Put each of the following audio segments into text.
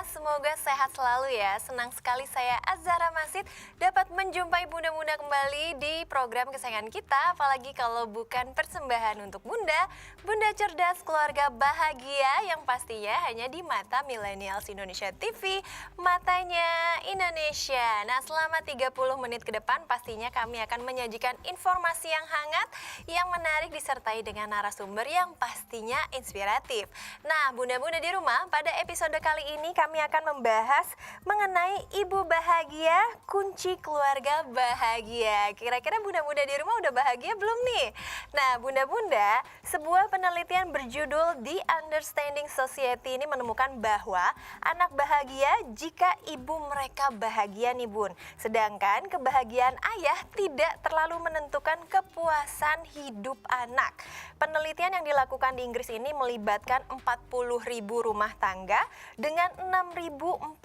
semoga sehat selalu ya. Senang sekali saya Azhara Masid dapat menjumpai bunda-bunda kembali di program kesayangan kita. Apalagi kalau bukan persembahan untuk bunda, bunda cerdas keluarga bahagia yang pastinya hanya di mata Millennials Indonesia TV, matanya Indonesia. Nah, selama 30 menit ke depan pastinya kami akan menyajikan informasi yang hangat, yang menarik disertai dengan narasumber yang pastinya inspiratif. Nah, bunda-bunda di rumah, pada episode kali ini kami akan membahas mengenai ibu bahagia, kunci keluarga bahagia. Kira-kira bunda-bunda di rumah udah bahagia belum nih? Nah, bunda-bunda, sebuah penelitian berjudul The Understanding Society ini menemukan bahwa anak bahagia jika ibu mereka bahagia nih bun. Sedangkan kebahagiaan ayah tidak terlalu menentukan kepuasan hidup anak. Penelitian yang dilakukan di Inggris ini melibatkan 40.000 rumah tangga dengan 6.441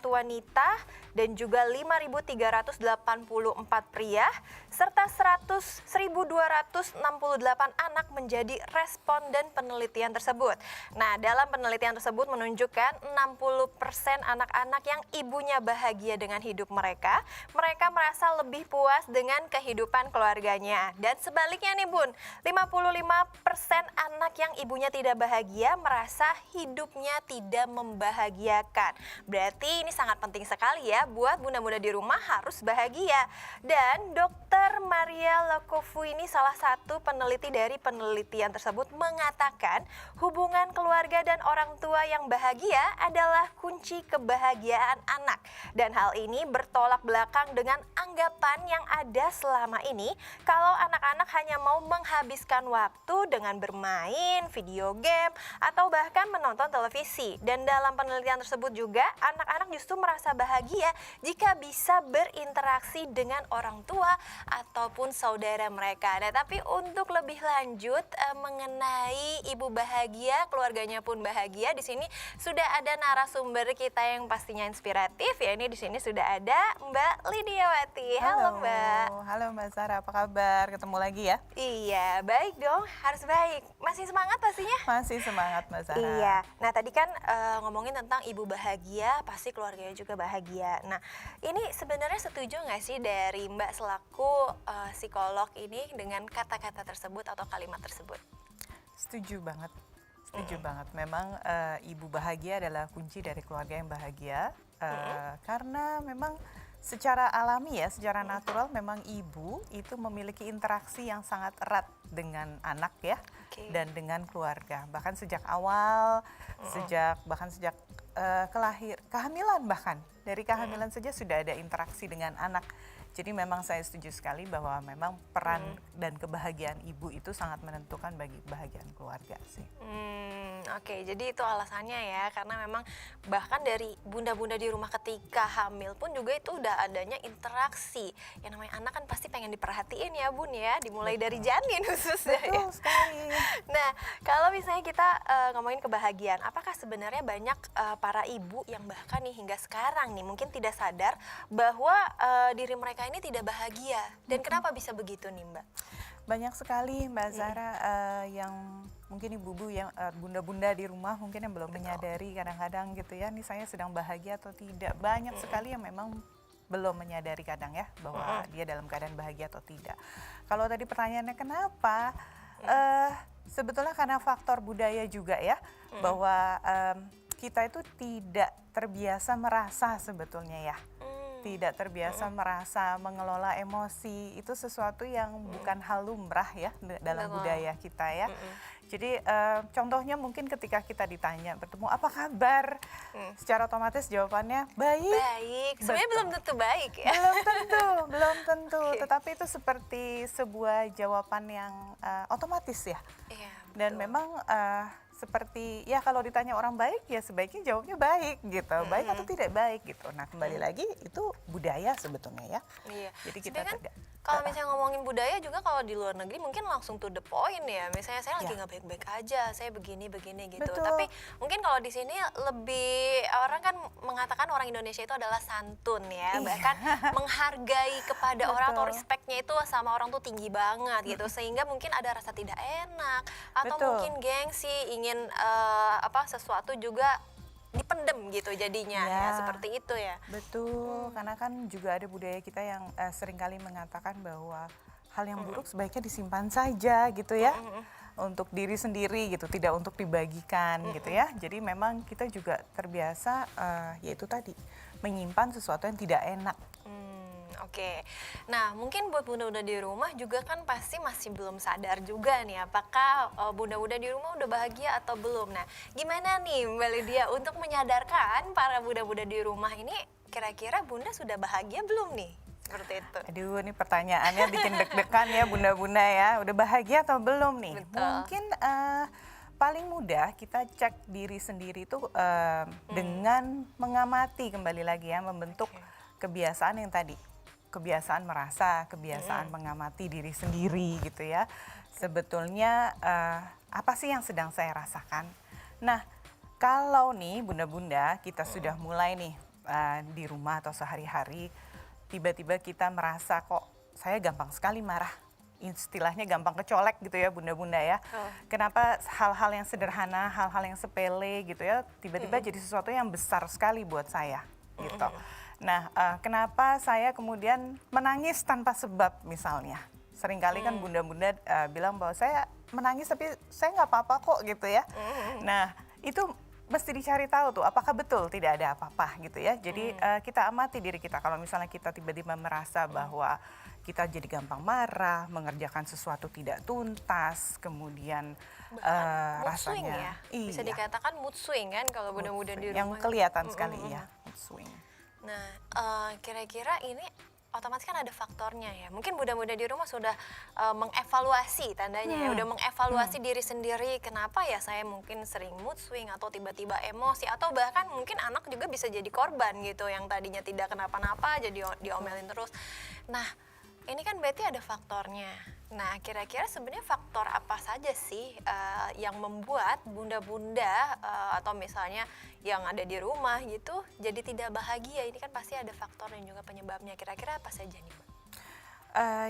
wanita dan juga 5.384 pria serta 1.268 anak menjadi responden penelitian tersebut. Nah, dalam penelitian tersebut menunjukkan 60% anak-anak yang ibunya bahagia dengan hidup mereka merasa lebih puas dengan kehidupan keluarganya. Dan sebaliknya nih bun, 55% anak yang ibunya tidak bahagia merasa hidupnya tidak membahagiakan. Berarti ini sangat penting sekali ya buat bunda-bunda di rumah harus bahagia. Dan Dr. Maria Lokofu ini salah satu peneliti dari penelitian tersebut mengatakan hubungan keluarga dan orang tua yang bahagia adalah kunci kebahagiaan anak. Dan hal ini bertolak belakang dengan anggapan yang ada selama ini kalau anak-anak hanya mau menghabiskan waktu dengan bermain, video game, atau bahkan menonton televisi. Dan dalam penelitian tersebut juga, anak-anak justru merasa bahagia jika bisa berinteraksi dengan orang tua ataupun saudara mereka. Nah, tapi untuk lebih lanjut mengenai ibu bahagia, keluarganya pun bahagia, di sini sudah ada narasumber kita yang pastinya inspiratif. Ya, ini di sini sudah ada Mbak Lidiawati. Halo Mbak. Halo Mbak Sarah, apa kabar? Ketemu lagi ya? Iya, baik dong, harus baik. Masih semangat pastinya? Masih semangat Mbak Sarah. Iya, nah tadi kan ngomongin tentang ibu bahagia, pasti keluarganya juga bahagia. Nah, ini sebenarnya setuju nggak sih dari Mbak selaku psikolog ini dengan kata-kata tersebut atau kalimat tersebut? Setuju banget. Setuju banget. Memang ibu bahagia adalah kunci dari keluarga yang bahagia. Karena memang secara alami ya, secara natural memang ibu itu memiliki interaksi yang sangat erat dengan anak ya, dan dengan keluarga. Bahkan sejak awal, sejak kehamilan bahkan. Dari kehamilan saja sudah ada interaksi dengan anak. Jadi memang saya setuju sekali bahwa memang peran dan kebahagiaan ibu itu sangat menentukan bagi kebahagiaan keluarga sih. Oke, jadi itu alasannya ya, karena memang bahkan dari bunda-bunda di rumah ketika hamil pun juga itu udah adanya interaksi. Yang namanya anak kan pasti pengen diperhatiin ya bun ya, dimulai dari janin khususnya. Betul sekali. Nah, kalau misalnya kita ngomongin kebahagiaan, apakah sebenarnya banyak para ibu yang bahkan nih hingga sekarang nih mungkin tidak sadar bahwa diri mereka ini tidak bahagia, dan kenapa bisa begitu nih Mbak? Banyak sekali Mbak Zara yang mungkin ibu-ibu yang bunda-bunda di rumah mungkin yang belum menyadari kadang-kadang gitu ya, nih saya sedang bahagia atau tidak. Banyak sekali yang memang belum menyadari kadang ya bahwa dia dalam keadaan bahagia atau tidak. Kalau tadi pertanyaannya kenapa, sebetulnya karena faktor budaya juga ya, bahwa kita itu tidak terbiasa merasa sebetulnya ya. Tidak terbiasa merasa mengelola emosi, itu sesuatu yang bukan hal lumrah ya dalam budaya kita ya. Jadi contohnya mungkin ketika kita ditanya bertemu apa kabar, secara otomatis jawabannya baik. Baik, sebenarnya belum tentu baik ya. Belum tentu. Tetapi itu seperti sebuah jawaban yang otomatis ya. Iya, dan memang seperti ya kalau ditanya orang baik ya sebaiknya jawabnya baik gitu, baik atau tidak baik gitu. Nah kembali lagi itu budaya sebetulnya ya. Iya. Jadi kita kan kalau misalnya ngomongin budaya juga kalau di luar negeri mungkin langsung to the point ya. Misalnya saya lagi nggak baik-baik aja, saya begini gitu. Betul. Tapi mungkin kalau di sini lebih orang kan mengatakan orang Indonesia itu adalah santun ya, bahkan menghargai kepada orang atau respectnya itu sama orang tuh tinggi banget gitu, sehingga mungkin ada rasa tidak enak atau mungkin gengsi ingin sesuatu juga dipendem gitu jadinya ya, Ya. seperti itu ya. Betul, karena kan juga ada budaya kita yang seringkali mengatakan bahwa hal yang buruk sebaiknya disimpan saja gitu ya, untuk diri sendiri gitu, tidak untuk dibagikan gitu ya. Jadi memang kita juga terbiasa yaitu tadi menyimpan sesuatu yang tidak enak. Oke. Nah, mungkin buat bunda-bunda di rumah juga kan pasti masih belum sadar juga nih apakah bunda-bunda di rumah udah bahagia atau belum. Nah, gimana nih Mbak Lydia untuk menyadarkan para bunda-bunda di rumah ini kira-kira bunda sudah bahagia belum nih? Seperti itu. Aduh, ini pertanyaannya bikin deg-degan ya bunda-bunda ya. Udah bahagia atau belum nih? Betul. Mungkin paling mudah kita cek diri sendiri itu dengan mengamati kembali lagi ya, membentuk kebiasaan yang tadi. Kebiasaan merasa, kebiasaan mengamati diri sendiri gitu ya. Sebetulnya apa sih yang sedang saya rasakan? Nah, kalau nih bunda-bunda kita sudah mulai nih di rumah atau sehari-hari, tiba-tiba kita merasa kok saya gampang sekali marah. Istilahnya gampang kecolek gitu ya bunda-bunda ya. Kenapa hal-hal yang sederhana, hal-hal yang sepele gitu ya, tiba-tiba jadi sesuatu yang besar sekali buat saya gitu. Nah, kenapa saya kemudian menangis tanpa sebab misalnya. Seringkali kan bunda-bunda bilang bahwa saya menangis tapi saya nggak apa-apa kok gitu ya. Nah, itu mesti dicari tahu tuh apakah betul tidak ada apa-apa gitu ya. Jadi kita amati diri kita. Kalau misalnya kita tiba-tiba merasa bahwa kita jadi gampang marah, mengerjakan sesuatu tidak tuntas, kemudian Mood swing rasanya ya. Bisa dikatakan mood swing kan kalau bunda-bunda di rumah. yang kelihatan sekali ya, mood swing. Nah, kira-kira ini otomatis kan ada faktornya ya. Mungkin muda-muda di rumah sudah mengevaluasi tandanya ya, udah mengevaluasi diri sendiri. Kenapa ya saya mungkin sering mood swing atau tiba-tiba emosi atau bahkan mungkin anak juga bisa jadi korban gitu yang tadinya tidak kenapa-napa jadi diomelin terus. Nah, ini kan berarti ada faktornya. Nah, kira-kira sebenarnya faktor apa saja sih yang membuat bunda-bunda atau misalnya yang ada di rumah gitu jadi tidak bahagia? Ini kan pasti ada faktor dan juga penyebabnya. Kira-kira apa saja nih, Mbak?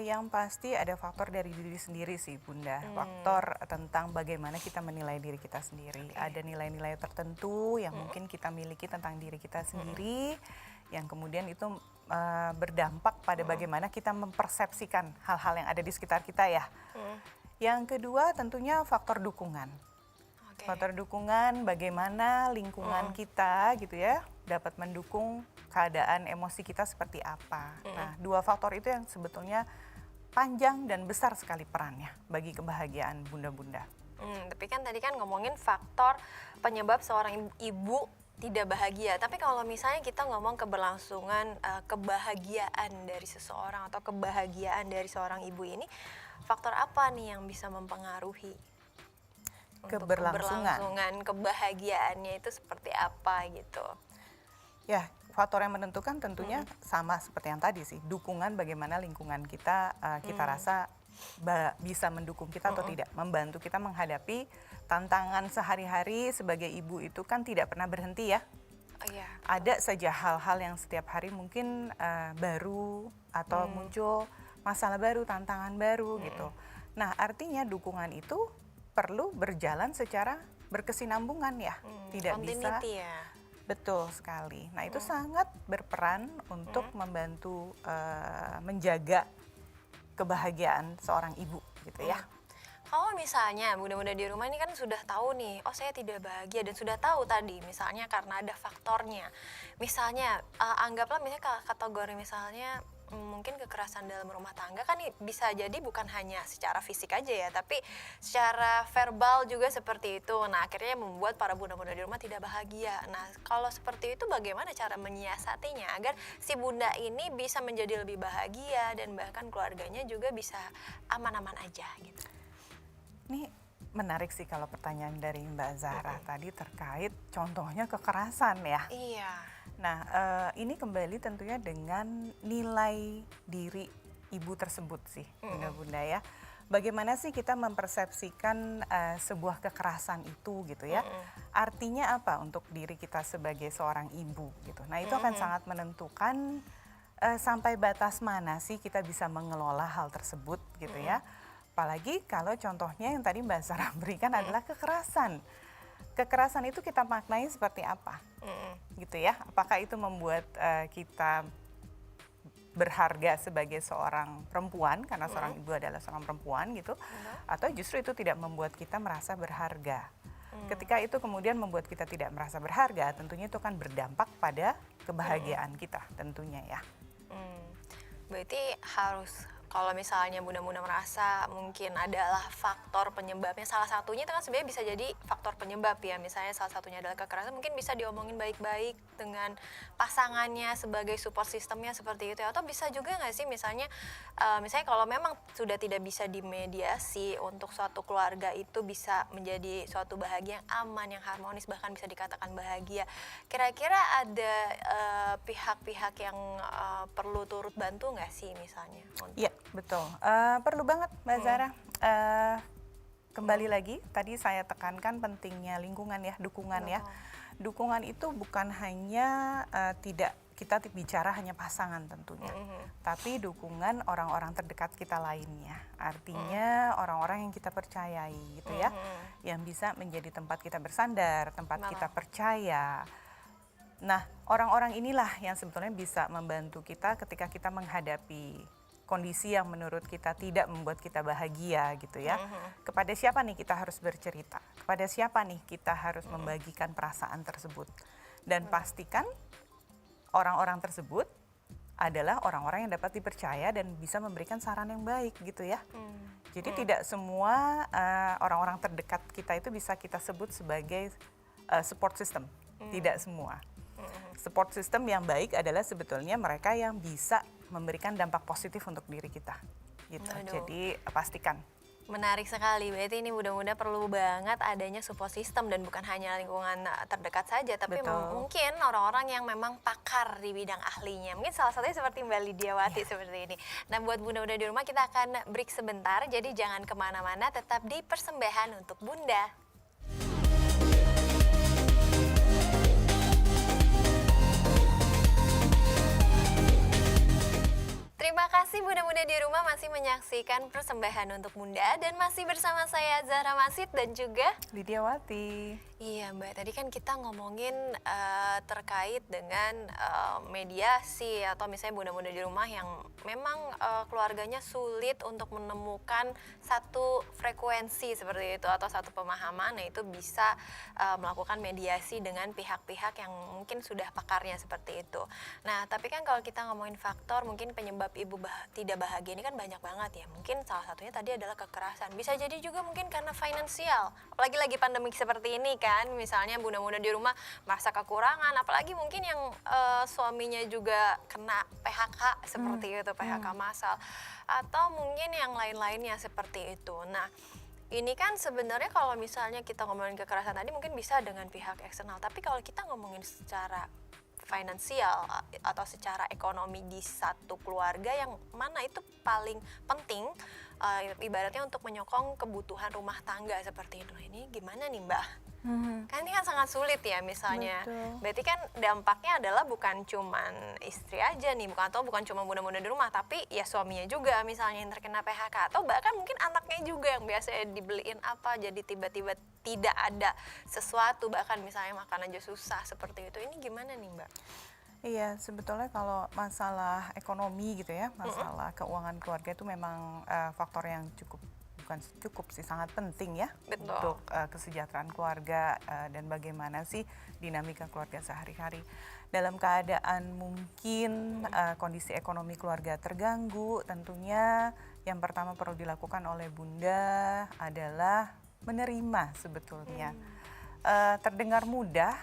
Yang pasti ada faktor dari diri sendiri sih Bunda. Faktor tentang bagaimana kita menilai diri kita sendiri. Ada nilai-nilai tertentu yang mungkin kita miliki tentang diri kita sendiri, yang kemudian itu berdampak pada bagaimana kita mempersepsikan hal-hal yang ada di sekitar kita ya. Yang kedua tentunya faktor dukungan. Faktor dukungan, bagaimana lingkungan kita gitu ya dapat mendukung keadaan emosi kita seperti apa. Nah, dua faktor itu yang sebetulnya panjang dan besar sekali perannya bagi kebahagiaan bunda-bunda. Tapi kan tadi kan ngomongin faktor penyebab seorang ibu tidak bahagia. Tapi kalau misalnya kita ngomong keberlangsungan kebahagiaan dari seseorang atau kebahagiaan dari seorang ibu ini, faktor apa nih yang bisa mempengaruhi untuk keberlangsungan kebahagiaannya itu seperti apa gitu? Ya, faktor yang menentukan tentunya sama seperti yang tadi sih, dukungan bagaimana lingkungan kita kita rasa bisa mendukung kita atau tidak, membantu kita menghadapi tantangan sehari-hari. Sebagai ibu itu kan tidak pernah berhenti ya. Ada saja hal-hal yang setiap hari mungkin baru atau muncul masalah baru, tantangan baru gitu. Nah, artinya dukungan itu perlu berjalan secara berkesinambungan ya, tidak bisa. Ya. Betul sekali. Nah, itu sangat berperan untuk membantu menjaga kebahagiaan seorang ibu gitu ya. Kalau misalnya bunda-bunda di rumah ini kan sudah tahu nih, oh saya tidak bahagia dan sudah tahu tadi misalnya karena ada faktornya. Misalnya anggaplah misalnya kategori misalnya mungkin kekerasan dalam rumah tangga kan bisa jadi bukan hanya secara fisik aja ya, tapi secara verbal juga seperti itu. Nah, akhirnya membuat para bunda-bunda di rumah tidak bahagia. Nah, kalau seperti itu bagaimana cara menyiasatinya agar si bunda ini bisa menjadi lebih bahagia dan bahkan keluarganya juga bisa aman-aman aja gitu. Ini menarik sih kalau pertanyaan dari Mbak Zahra tadi terkait contohnya kekerasan ya. Iya. Nah, ini kembali tentunya dengan nilai diri ibu tersebut sih, bunda-bunda ya. Bagaimana sih kita mempersepsikan sebuah kekerasan itu gitu ya. Artinya apa untuk diri kita sebagai seorang ibu gitu. Nah, itu akan sangat menentukan sampai batas mana sih kita bisa mengelola hal tersebut gitu ya. Apalagi kalau contohnya yang tadi Mbak Sarah berikan adalah kekerasan. kekerasan itu kita maknai seperti apa, gitu ya? Apakah itu membuat kita berharga sebagai seorang perempuan karena seorang ibu adalah seorang perempuan gitu, atau justru itu tidak membuat kita merasa berharga. Ketika itu kemudian membuat kita tidak merasa berharga, tentunya itu akan berdampak pada kebahagiaan kita tentunya ya. Berarti harus, kalau misalnya bunda-bunda merasa mungkin adalah faktor penyebabnya, salah satunya itu kan sebenarnya bisa jadi faktor penyebab ya, misalnya salah satunya adalah kekerasan, mungkin bisa diomongin baik-baik dengan pasangannya sebagai support sistemnya seperti itu ya. Atau bisa juga nggak sih misalnya kalau memang sudah tidak bisa dimediasi untuk suatu keluarga itu bisa menjadi suatu bahagia yang aman, yang harmonis, bahkan bisa dikatakan bahagia, kira-kira ada pihak-pihak yang perlu turut bantu nggak sih misalnya? Iya, betul. Perlu banget Mbak Zara. Kembali lagi, tadi saya tekankan pentingnya lingkungan ya, dukungan ya. Dukungan itu bukan hanya kita bicara hanya pasangan tentunya, tapi dukungan orang-orang terdekat kita lainnya. Artinya orang-orang yang kita percayai gitu ya, yang bisa menjadi tempat kita bersandar, tempat kita percaya. Nah, orang-orang inilah yang sebetulnya bisa membantu kita ketika kita menghadapi kondisi yang menurut kita tidak membuat kita bahagia gitu ya. Kepada siapa nih kita harus bercerita? Kepada siapa nih kita harus membagikan perasaan tersebut? Dan pastikan orang-orang tersebut adalah orang-orang yang dapat dipercaya dan bisa memberikan saran yang baik gitu ya. Jadi tidak semua orang-orang terdekat kita itu bisa kita sebut sebagai support system. Tidak semua. Support system yang baik adalah sebetulnya mereka yang bisa memberikan dampak positif untuk diri kita gitu. Jadi pastikan. Menarik sekali, berarti ini mudah-mudahan perlu banget adanya support system dan bukan hanya lingkungan terdekat saja, tapi mungkin orang-orang yang memang pakar di bidang ahlinya. Mungkin salah satunya seperti Mbak Lidiawati seperti ini. Nah, buat bunda-bunda di rumah kita akan break sebentar, jadi jangan kemana-mana, tetap di Persembahan untuk Bunda. Terima kasih bunda-bunda di rumah masih menyaksikan Persembahan untuk Bunda dan masih bersama saya Zahra Masid dan juga Lidiawati. Iya Mbak, tadi kan kita ngomongin terkait dengan mediasi atau misalnya bunda-bunda di rumah yang memang keluarganya sulit untuk menemukan satu frekuensi seperti itu atau satu pemahaman, nah itu bisa melakukan mediasi dengan pihak-pihak yang mungkin sudah pakarnya seperti itu. Nah tapi kan kalau kita ngomongin faktor mungkin penyebab ibu tidak bahagia ini kan banyak banget ya, mungkin salah satunya tadi adalah kekerasan, bisa jadi juga mungkin karena finansial, apalagi lagi pandemi seperti ini kan, misalnya bunda-bunda di rumah merasa kekurangan, apalagi mungkin yang suaminya juga kena PHK seperti itu, PHK massal, atau mungkin yang lain-lainnya seperti itu. Nah ini kan sebenarnya kalau misalnya kita ngomongin kekerasan tadi mungkin bisa dengan pihak eksternal, tapi kalau kita ngomongin secara finansial atau secara ekonomi di satu keluarga, yang mana itu paling penting ibaratnya untuk menyokong kebutuhan rumah tangga seperti itu. Ini gimana nih Mbak? Kan ini kan sangat sulit ya misalnya. Betul. Berarti kan dampaknya adalah bukan cuman istri aja nih, bukan cuma bunda-bunda di rumah, tapi ya suaminya juga misalnya yang terkena PHK, atau bahkan mungkin anaknya juga yang biasanya dibeliin apa jadi tiba-tiba tidak ada sesuatu, bahkan misalnya makan aja susah seperti itu. Ini gimana nih Mbak? Iya, sebetulnya kalau masalah ekonomi gitu ya, masalah keuangan keluarga itu memang faktor yang bukan cukup sih, sangat penting ya. Betul. Untuk kesejahteraan keluarga dan bagaimana sih dinamika keluarga sehari-hari. Dalam keadaan mungkin kondisi ekonomi keluarga terganggu, tentunya yang pertama perlu dilakukan oleh Bunda adalah menerima sebetulnya. Terdengar mudah,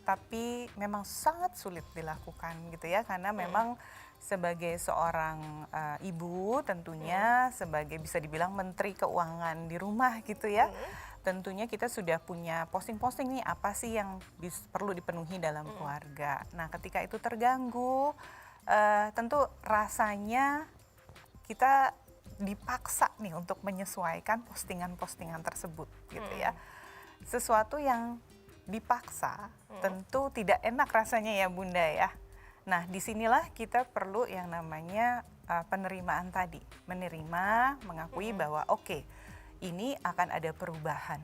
tapi memang sangat sulit dilakukan gitu ya, karena memang sebagai seorang ibu tentunya, sebagai bisa dibilang menteri keuangan di rumah gitu ya, tentunya kita sudah punya posting-posting nih apa sih yang perlu dipenuhi dalam keluarga. Nah ketika itu terganggu, tentu rasanya kita dipaksa nih untuk menyesuaikan postingan-postingan tersebut gitu ya. Sesuatu yang dipaksa tentu tidak enak rasanya ya Bunda ya. Nah disinilah kita perlu yang namanya penerimaan tadi. Menerima, mengakui bahwa oke, ini akan ada perubahan.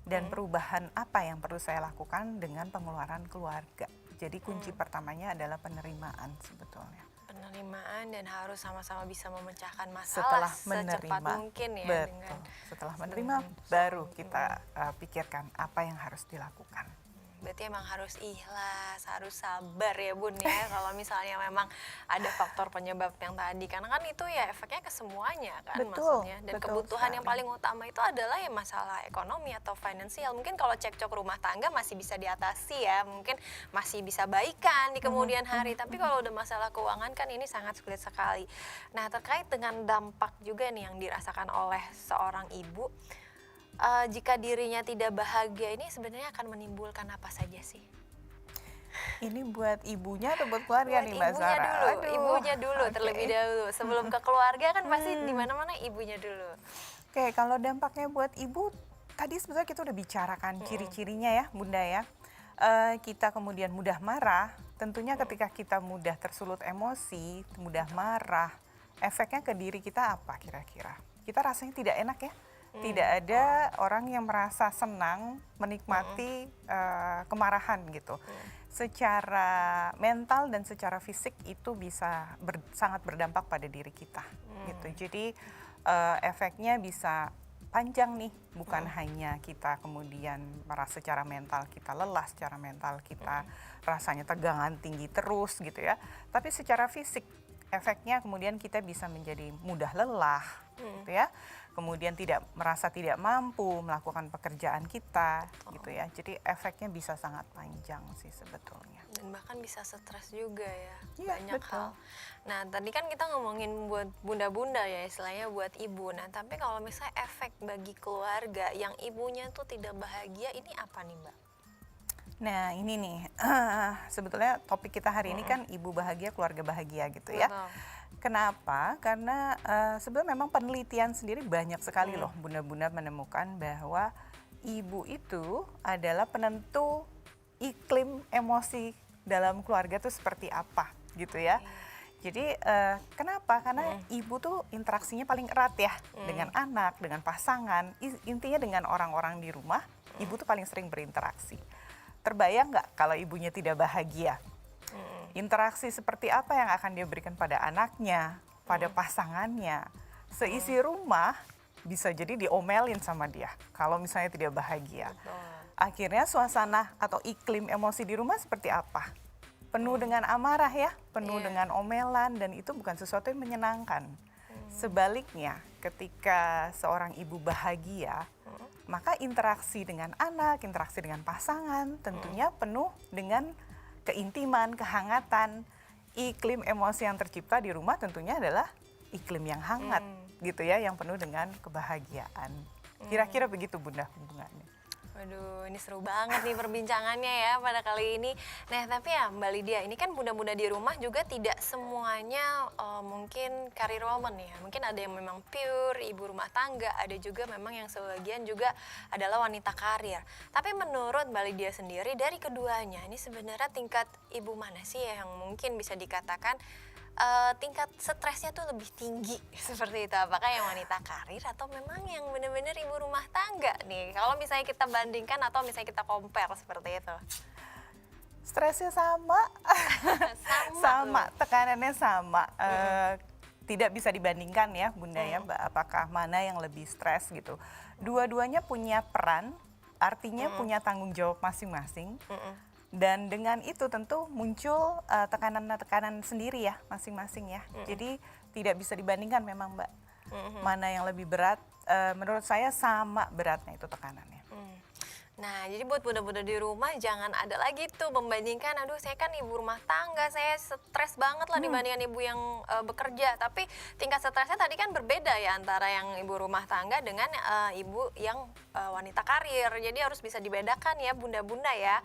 dan perubahan apa yang perlu saya lakukan dengan pengeluaran keluarga. Jadi kunci pertamanya adalah penerimaan sebetulnya. Penerimaan dan harus sama-sama bisa memecahkan Setelah masalah secepat menerima, mungkin ya. betul. Setelah menerima baru kita pikirkan apa yang harus dilakukan. Berarti emang harus ikhlas, harus sabar ya Bun ya kalau misalnya memang ada faktor penyebab yang tadi. Karena kan itu ya efeknya ke semuanya kan Betul, maksudnya. Dan betul kebutuhan yang sekali. paling utama itu adalah ya masalah ekonomi atau finansial. Mungkin kalau cekcok rumah tangga masih bisa diatasi ya, mungkin masih bisa baikan di kemudian hari. Tapi kalau udah masalah keuangan kan ini sangat sulit sekali. Nah terkait dengan dampak juga nih yang dirasakan oleh seorang ibu, jika dirinya tidak bahagia ini sebenarnya akan menimbulkan apa saja sih? Ini buat ibunya atau buat keluarga Buat nih Mbak ibunya Zara? dulu, Aduh, ibunya dulu oke. terlebih dahulu. Sebelum ke keluarga kan pasti di mana-mana ibunya dulu. Oke, kalau dampaknya buat ibu, tadi sebetulnya kita udah bicarakan ciri-cirinya ya Bunda ya. Kita kemudian mudah marah, tentunya ketika kita mudah tersulut emosi, mudah marah, efeknya ke diri kita apa kira-kira? Kita rasanya tidak enak ya. Tidak ada orang yang merasa senang menikmati kemarahan gitu. Secara mental dan secara fisik itu bisa sangat berdampak pada diri kita gitu. Jadi efeknya bisa panjang nih, bukan hanya kita kemudian merasa secara mental kita lelah, secara mental kita rasanya tegangan tinggi terus gitu ya. Tapi secara fisik efeknya kemudian kita bisa menjadi mudah lelah gitu ya. Kemudian merasa tidak mampu melakukan pekerjaan kita gitu ya. Jadi efeknya bisa sangat panjang sih sebetulnya. Dan bahkan bisa stres juga ya, Iya, banyak betul. hal. Nah tadi kan kita ngomongin buat bunda-bunda ya istilahnya buat ibu. Nah tapi kalau misalnya efek bagi keluarga yang ibunya tuh tidak bahagia ini apa nih Mbak? Nah ini nih, sebetulnya topik kita hari ini kan ibu bahagia, keluarga bahagia gitu ya. Betul. Kenapa? Karena sebenarnya memang penelitian sendiri banyak sekali loh bunda-bunda menemukan bahwa ibu itu adalah penentu iklim emosi dalam keluarga tuh seperti apa gitu ya. Jadi kenapa? Karena ibu tuh interaksinya paling erat ya dengan anak, dengan pasangan, intinya dengan orang-orang di rumah, ibu tuh paling sering berinteraksi. Terbayang nggak kalau ibunya tidak bahagia? Interaksi seperti apa yang akan dia berikan pada anaknya, pada pasangannya. Seisi rumah bisa jadi diomelin sama dia kalau misalnya tidak bahagia. Akhirnya suasana atau iklim emosi di rumah seperti apa? Penuh dengan amarah ya, penuh dengan omelan, dan itu bukan sesuatu yang menyenangkan. Sebaliknya, ketika seorang ibu bahagia, maka interaksi dengan anak, interaksi dengan pasangan tentunya penuh dengan keintiman, kehangatan. Iklim emosi yang tercipta di rumah tentunya adalah iklim yang hangat gitu ya, yang penuh dengan kebahagiaan. Kira-kira begitu Bunda hubungannya. Waduh, ini seru banget nih perbincangannya ya pada kali ini. Nah, tapi ya Mbak Lydia, ini kan bunda-bunda di rumah juga tidak semuanya mungkin career woman ya. Mungkin ada yang memang pure ibu rumah tangga, ada juga memang yang sebagian juga adalah wanita karir. Tapi menurut Mbak Lydia sendiri, dari keduanya, ini sebenarnya tingkat ibu mana sih yang mungkin bisa dikatakan tingkat stresnya tuh lebih tinggi seperti itu? Apakah yang wanita karir atau memang yang benar-benar ibu rumah tangga nih? Kalau misalnya kita bandingkan atau misalnya kita compare seperti itu. Stresnya sama, sama, tekanannya sama. Tidak bisa dibandingkan ya Bunda ya, apakah mana yang lebih stres gitu. Dua-duanya punya peran, artinya punya tanggung jawab masing-masing. Dan dengan itu tentu muncul tekanan-tekanan sendiri ya masing-masing ya. Jadi tidak bisa dibandingkan memang Mbak. Mana yang lebih berat, menurut saya sama beratnya itu tekanannya. Nah, jadi buat bunda-bunda di rumah jangan ada lagi tuh membandingkan, aduh saya kan ibu rumah tangga, saya stres banget lah dibandingkan ibu yang bekerja. Tapi tingkat stresnya tadi kan berbeda ya antara yang ibu rumah tangga dengan ibu yang wanita karir. Jadi harus bisa dibedakan ya bunda-bunda ya.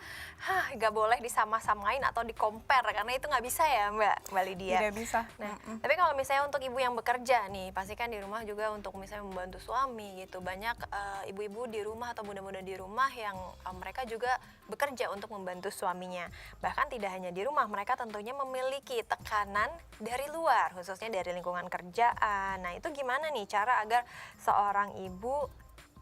Gak boleh disama-samain atau di-compare karena itu nggak bisa ya Mbak Lydia. Tidak bisa. Nah, tapi kalau misalnya untuk ibu yang bekerja nih, pasti kan di rumah juga untuk misalnya membantu suami gitu. Banyak ibu-ibu di rumah atau bunda-bunda di rumah yang mereka juga bekerja untuk membantu suaminya. Bahkan tidak hanya di rumah, mereka tentunya memiliki tekanan dari luar, khususnya dari lingkungan kerjaan. Nah, itu gimana nih cara agar seorang ibu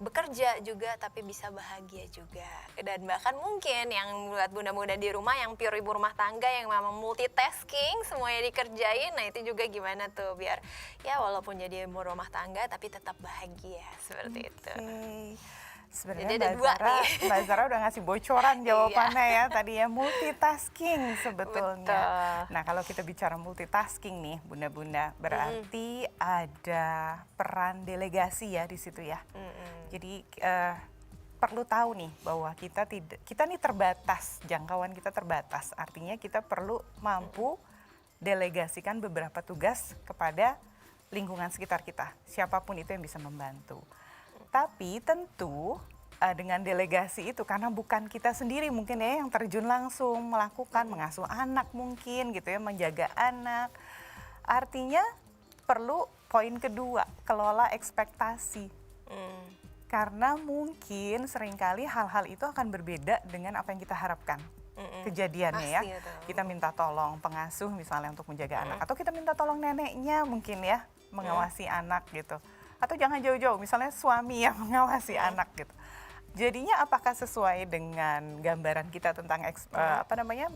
bekerja juga tapi bisa bahagia juga. Dan bahkan mungkin yang buat bunda-bunda di rumah yang pure ibu rumah tangga yang memang multitasking, semuanya dikerjain, nah itu juga gimana tuh biar ya walaupun jadi ibu rumah tangga tapi tetap bahagia seperti itu. Sebenarnya Jadi ada dua nih. Mbak Zara udah ngasih bocoran jawabannya ya tadi ya, multitasking sebetulnya. Betul. Nah kalau kita bicara multitasking nih bunda-bunda, berarti ada peran delegasi ya di situ ya. Jadi perlu tahu nih bahwa kita nih terbatas, jangkauan kita terbatas. Artinya kita perlu mampu delegasikan beberapa tugas kepada lingkungan sekitar kita, siapapun itu yang bisa membantu. Tapi tentu dengan delegasi itu karena bukan kita sendiri mungkin ya yang terjun langsung melakukan mengasuh anak mungkin gitu ya, menjaga anak. Artinya perlu poin kedua, kelola ekspektasi. Karena mungkin seringkali hal-hal itu akan berbeda dengan apa yang kita harapkan. Kejadiannya ya, kita minta tolong pengasuh misalnya untuk menjaga anak, atau kita minta tolong neneknya mungkin ya mengawasi anak gitu. Atau jangan jauh-jauh, misalnya suami yang mengawasi anak gitu. Jadinya apakah sesuai dengan gambaran kita tentang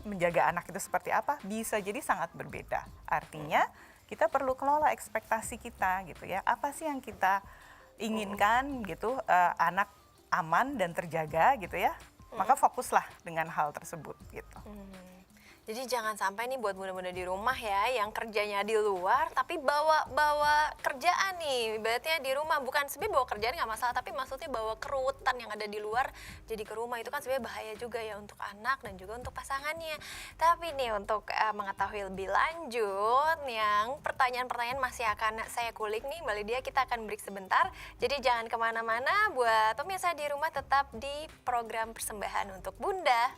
menjaga anak itu seperti apa? Bisa jadi sangat berbeda. Artinya kita perlu kelola ekspektasi kita gitu ya. Apa sih yang kita inginkan gitu, anak aman dan terjaga gitu ya. Maka fokuslah dengan hal tersebut gitu. Jadi jangan sampai nih buat bunda-bunda di rumah ya yang kerjanya di luar tapi bawa kerjaan nih, ibaratnya di rumah, bukan sebenarnya bawa kerjaan nggak masalah tapi maksudnya bawa kerutan yang ada di luar jadi ke rumah, itu kan sebenarnya bahaya juga ya untuk anak dan juga untuk pasangannya. Tapi nih untuk mengetahui lebih lanjut yang pertanyaan-pertanyaan masih akan saya kulik nih Mbak Lydia, kita akan break sebentar. Jadi jangan kemana-mana, buat pemirsa di rumah tetap di program persembahan untuk Bunda.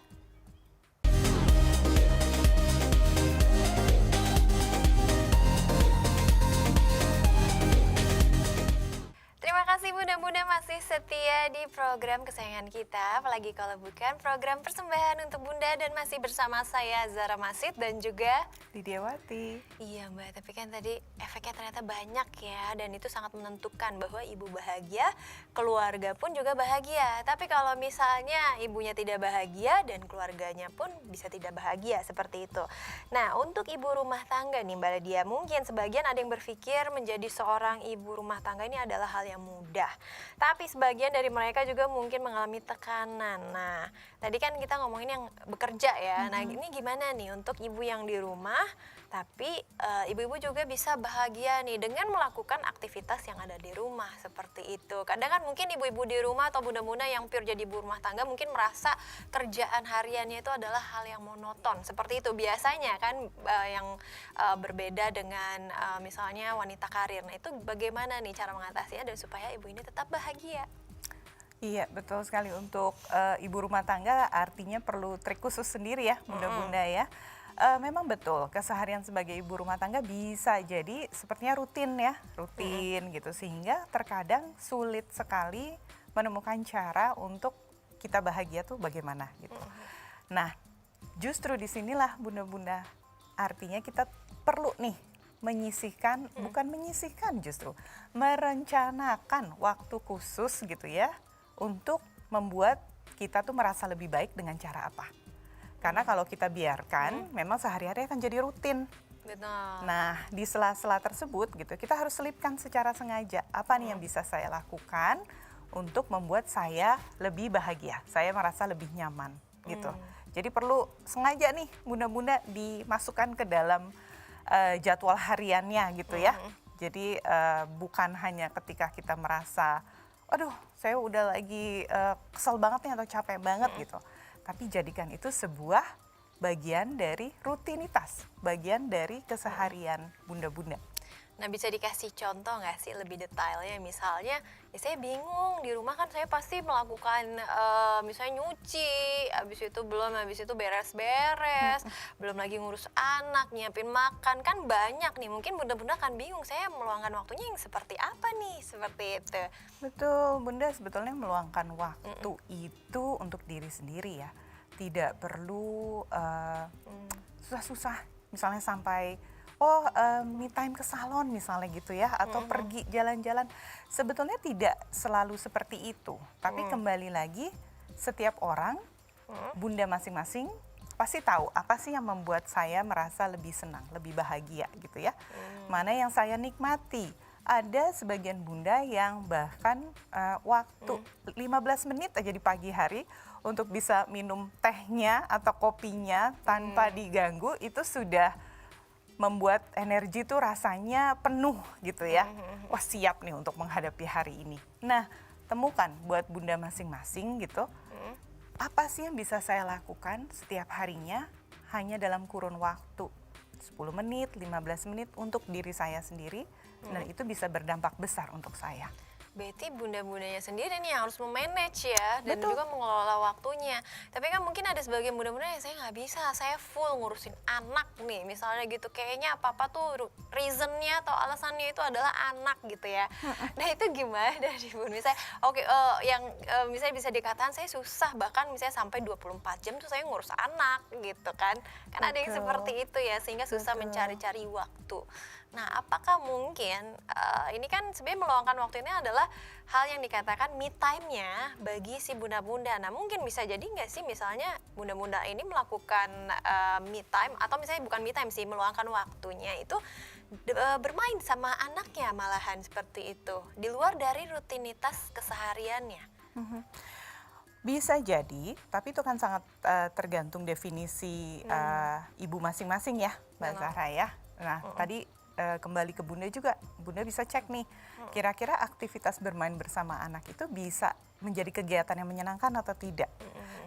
Terima kasih bunda-bunda masih setia di program kesayangan kita, apalagi kalau bukan program persembahan untuk Bunda, dan masih bersama saya Zara Masid dan juga Lydia Wati. Iya Mbak, tapi kan tadi efeknya ternyata banyak ya, dan itu sangat menentukan bahwa ibu bahagia, keluarga pun juga bahagia. Tapi kalau misalnya ibunya tidak bahagia dan keluarganya pun bisa tidak bahagia, seperti itu. Nah untuk ibu rumah tangga nih Mbak Lydia, mungkin sebagian ada yang berpikir menjadi seorang ibu rumah tangga ini adalah hal yang mudah. Tapi sebagian dari mereka juga mungkin mengalami tekanan. Nah, tadi kan kita ngomongin yang bekerja ya. Nah, ini gimana nih untuk ibu yang di rumah, tapi ibu-ibu juga bisa bahagia nih dengan melakukan aktivitas yang ada di rumah seperti itu. Kadang kan mungkin ibu-ibu di rumah atau bunda-bunda yang pure jadi ibu rumah tangga mungkin merasa kerjaan hariannya itu adalah hal yang monoton. Seperti itu biasanya kan yang berbeda dengan misalnya wanita karir. Nah, itu bagaimana nih cara mengatasinya dan supaya ibu ini tetap bahagia? Iya betul sekali, untuk ibu rumah tangga artinya perlu trik khusus sendiri ya bunda-bunda ya. Memang betul keseharian sebagai ibu rumah tangga bisa jadi sepertinya rutin gitu, sehingga terkadang sulit sekali menemukan cara untuk kita bahagia tuh bagaimana gitu. Nah justru disinilah bunda-bunda artinya kita perlu nih menyisihkan, bukan menyisihkan, justru merencanakan waktu khusus gitu ya untuk membuat kita tuh merasa lebih baik dengan cara apa. Karena kalau kita biarkan memang sehari-hari akan jadi rutin. Betul. Nah di sela-sela tersebut gitu kita harus selipkan secara sengaja apa nih yang bisa saya lakukan untuk membuat saya lebih bahagia, saya merasa lebih nyaman gitu. Jadi perlu sengaja nih bunda-bunda dimasukkan ke dalam jadwal hariannya gitu ya. Jadi bukan hanya ketika kita merasa, aduh saya udah lagi kesel banget nih atau capek banget gitu. Tapi jadikan itu sebuah bagian dari rutinitas, bagian dari keseharian bunda-bunda. Nah bisa dikasih contoh nggak sih lebih detailnya, misalnya ya saya bingung di rumah kan saya pasti melakukan misalnya nyuci, habis itu beres-beres, belum lagi ngurus anak, nyiapin makan, kan banyak nih, mungkin bunda-bunda kan bingung saya meluangkan waktunya yang seperti apa nih, seperti itu. Betul, bunda sebetulnya meluangkan waktu itu untuk diri sendiri ya, tidak perlu susah-susah misalnya sampai me time ke salon misalnya gitu ya, atau pergi jalan-jalan. Sebetulnya tidak selalu seperti itu, tapi kembali lagi setiap orang, bunda masing-masing pasti tahu apa sih yang membuat saya merasa lebih senang, lebih bahagia gitu ya. Mana yang saya nikmati. Ada sebagian bunda yang bahkan waktu 15 menit aja di pagi hari untuk bisa minum tehnya atau kopinya tanpa diganggu, itu sudah membuat energi tuh rasanya penuh gitu ya. Wah, siap nih untuk menghadapi hari ini. Nah, temukan buat bunda masing-masing gitu, apa sih yang bisa saya lakukan setiap harinya hanya dalam kurun waktu 10 menit, 15 menit untuk diri saya sendiri, dan itu bisa berdampak besar untuk saya. Berarti bunda-bundanya sendiri nih yang harus memanage ya, dan Betul. juga mengelola waktunya. Tapi kan mungkin ada sebagian bunda-bunda yang saya nggak bisa, saya full ngurusin anak nih, misalnya gitu. Kayaknya apa-apa tuh reasonnya atau alasannya itu adalah anak gitu ya. Nah itu gimana dari bunda? Misalnya, oke, yang misalnya bisa dikatakan saya susah, bahkan misalnya sampai 24 jam tuh saya ngurus anak gitu kan. Kan ada yang Betul. seperti itu ya, sehingga susah Betul. mencari-cari waktu. Nah, apakah mungkin ini kan sebenarnya meluangkan waktu ini adalah hal yang dikatakan me time-nya bagi si bunda-bunda. Nah, mungkin bisa jadi nggak sih misalnya bunda-bunda ini melakukan me time, atau misalnya bukan me time sih, meluangkan waktunya itu bermain sama anaknya malahan seperti itu, di luar dari rutinitas kesehariannya. Bisa jadi, tapi itu kan sangat tergantung definisi ibu masing-masing ya, Mbak Memang. Zahra ya. Nah, tadi kembali ke Bunda juga, Bunda bisa cek nih, kira-kira aktivitas bermain bersama anak itu bisa menjadi kegiatan yang menyenangkan atau tidak.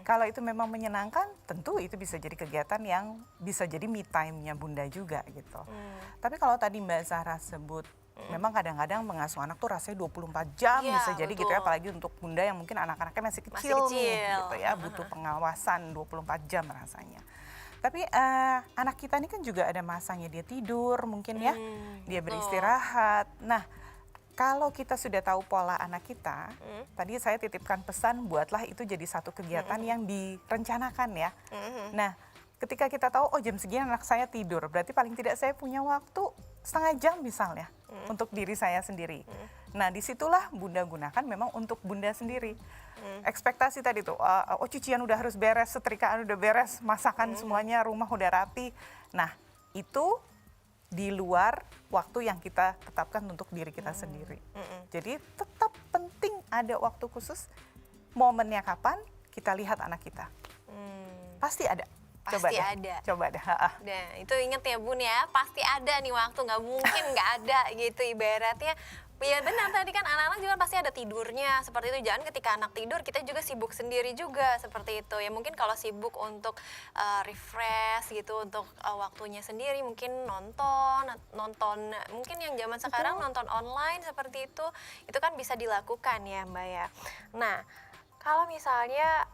Kalau itu memang menyenangkan, tentu itu bisa jadi kegiatan yang bisa jadi me time-nya Bunda juga gitu. Tapi kalau tadi Mbak Zahra sebut, memang kadang-kadang mengasuh anak tuh rasanya 24 jam Iya, bisa jadi gitu ya, betul. apalagi untuk Bunda yang mungkin anak-anaknya masih kecil nih kecil. gitu ya, butuh pengawasan 24 jam rasanya. Tapi anak kita ini kan juga ada masanya dia tidur mungkin ya, dia betul. beristirahat. Nah, kalau kita sudah tahu pola anak kita, tadi saya titipkan pesan, buatlah itu jadi satu kegiatan yang direncanakan ya. Nah, ketika kita tahu, oh jam segini anak saya tidur, berarti paling tidak saya punya waktu setengah jam misalnya untuk diri saya sendiri. Nah, disitulah Bunda gunakan memang untuk Bunda sendiri. Ekspektasi tadi tuh, oh cucian udah harus beres, setrikaan udah beres, masakan semuanya, rumah udah rapi. Nah, itu di luar waktu yang kita tetapkan untuk diri kita sendiri. Jadi tetap penting ada waktu khusus, momennya kapan, kita lihat anak kita. Pasti ada. Coba Pasti deh. ada. Coba deh. Nah, itu inget ya Bun ya, pasti ada nih waktu, nggak mungkin nggak ada gitu ibaratnya. Ya benar, tadi kan anak-anak juga pasti ada tidurnya seperti itu. Jangan ketika anak tidur kita juga sibuk sendiri juga seperti itu. Ya mungkin kalau sibuk untuk refresh gitu, untuk waktunya sendiri, mungkin nonton mungkin yang zaman sekarang nonton online seperti itu kan bisa dilakukan ya Mbak ya. Nah, kalau misalnya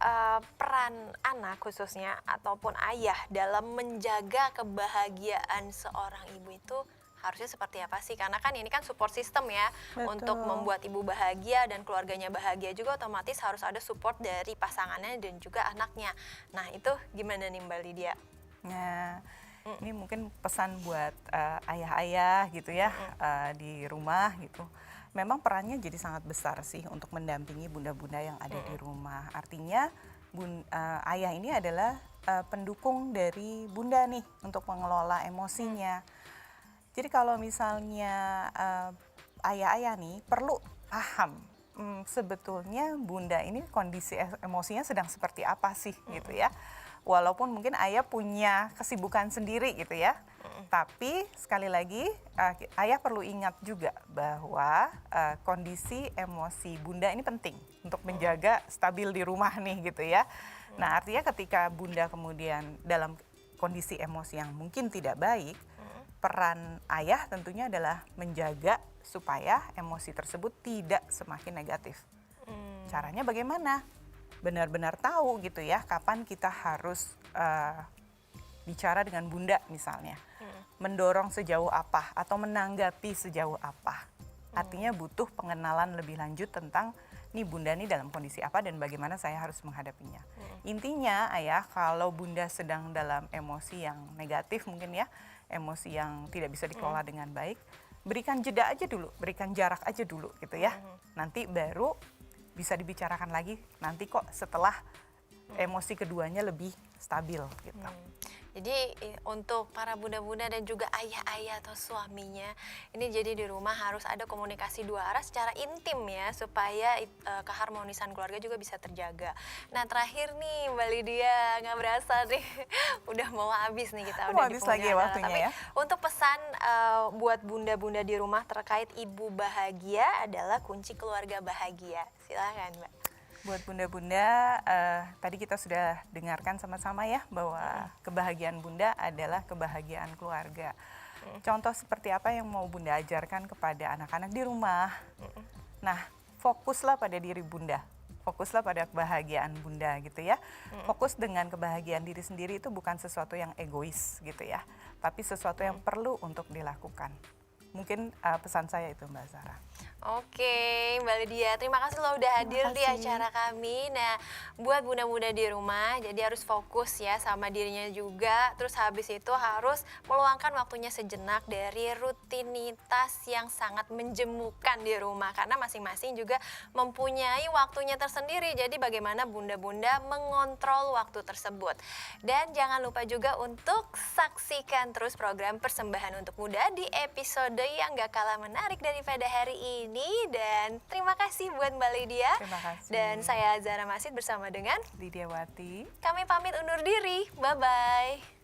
peran anak khususnya ataupun ayah dalam menjaga kebahagiaan seorang ibu itu harusnya seperti apa sih? Karena kan ini kan support system ya. Betul. Untuk membuat ibu bahagia dan keluarganya bahagia juga otomatis harus ada support dari pasangannya dan juga anaknya. Nah itu gimana nih Mbak Lydia? Nah, ini mungkin pesan buat ayah-ayah gitu ya, di rumah gitu. Memang perannya jadi sangat besar sih untuk mendampingi bunda-bunda yang ada di rumah. Artinya ayah ini adalah pendukung dari bunda nih untuk mengelola emosinya. Jadi kalau misalnya ayah-ayah nih perlu paham sebetulnya bunda ini kondisi emosinya sedang seperti apa sih gitu ya. Walaupun mungkin ayah punya kesibukan sendiri gitu ya. Tapi sekali lagi ayah perlu ingat juga bahwa kondisi emosi bunda ini penting untuk menjaga stabil di rumah nih gitu ya. Nah artinya ketika bunda kemudian dalam kondisi emosi yang mungkin tidak baik, peran ayah tentunya adalah menjaga supaya emosi tersebut tidak semakin negatif. Caranya bagaimana? Benar-benar tahu gitu ya kapan kita harus bicara dengan bunda misalnya. Mendorong sejauh apa atau menanggapi sejauh apa. Artinya butuh pengenalan lebih lanjut tentang nih bunda nih dalam kondisi apa dan bagaimana saya harus menghadapinya. Intinya ayah, kalau bunda sedang dalam emosi yang negatif mungkin ya, emosi yang tidak bisa dikelola dengan baik, berikan jeda aja dulu, berikan jarak aja dulu gitu ya. Nanti baru bisa dibicarakan lagi, nanti kok setelah emosi keduanya lebih stabil gitu. Jadi untuk para bunda-bunda dan juga ayah-ayah atau suaminya, ini jadi di rumah harus ada komunikasi dua arah secara intim ya, supaya keharmonisan keluarga juga bisa terjaga. Nah terakhir nih Mbak Lydia, nggak berasa nih, udah mau habis nih kita, Mau udah habis di lagi ya penghujung acara. waktunya Tapi ya. untuk pesan buat bunda-bunda di rumah terkait ibu bahagia adalah kunci keluarga bahagia. Silakan Mbak. Buat bunda-bunda, tadi kita sudah dengarkan sama-sama ya bahwa kebahagiaan bunda adalah kebahagiaan keluarga. Contoh seperti apa yang mau bunda ajarkan kepada anak-anak di rumah? Nah, fokuslah pada diri bunda, fokuslah pada kebahagiaan bunda gitu ya. Fokus dengan kebahagiaan diri sendiri itu bukan sesuatu yang egois gitu ya, tapi sesuatu yang perlu untuk dilakukan. Mungkin pesan saya itu Mbak Zara. Oke, Mbak Lydia, terima kasih loh udah hadir di kasih. acara kami. Nah, buat bunda-bunda di rumah, jadi harus fokus ya sama dirinya juga. Terus habis itu harus meluangkan waktunya sejenak dari rutinitas yang sangat menjemukan di rumah. Karena masing-masing juga mempunyai waktunya tersendiri. Jadi bagaimana bunda-bunda mengontrol waktu tersebut. Dan jangan lupa juga untuk saksikan terus program Persembahan untuk Muda di episode yang gak kalah menarik daripada hari ini. Dan terima kasih buat Mbak Lydia. Terima kasih. Dan saya Zara Masid bersama dengan Lydia Wati. kami pamit undur diri. Bye-bye.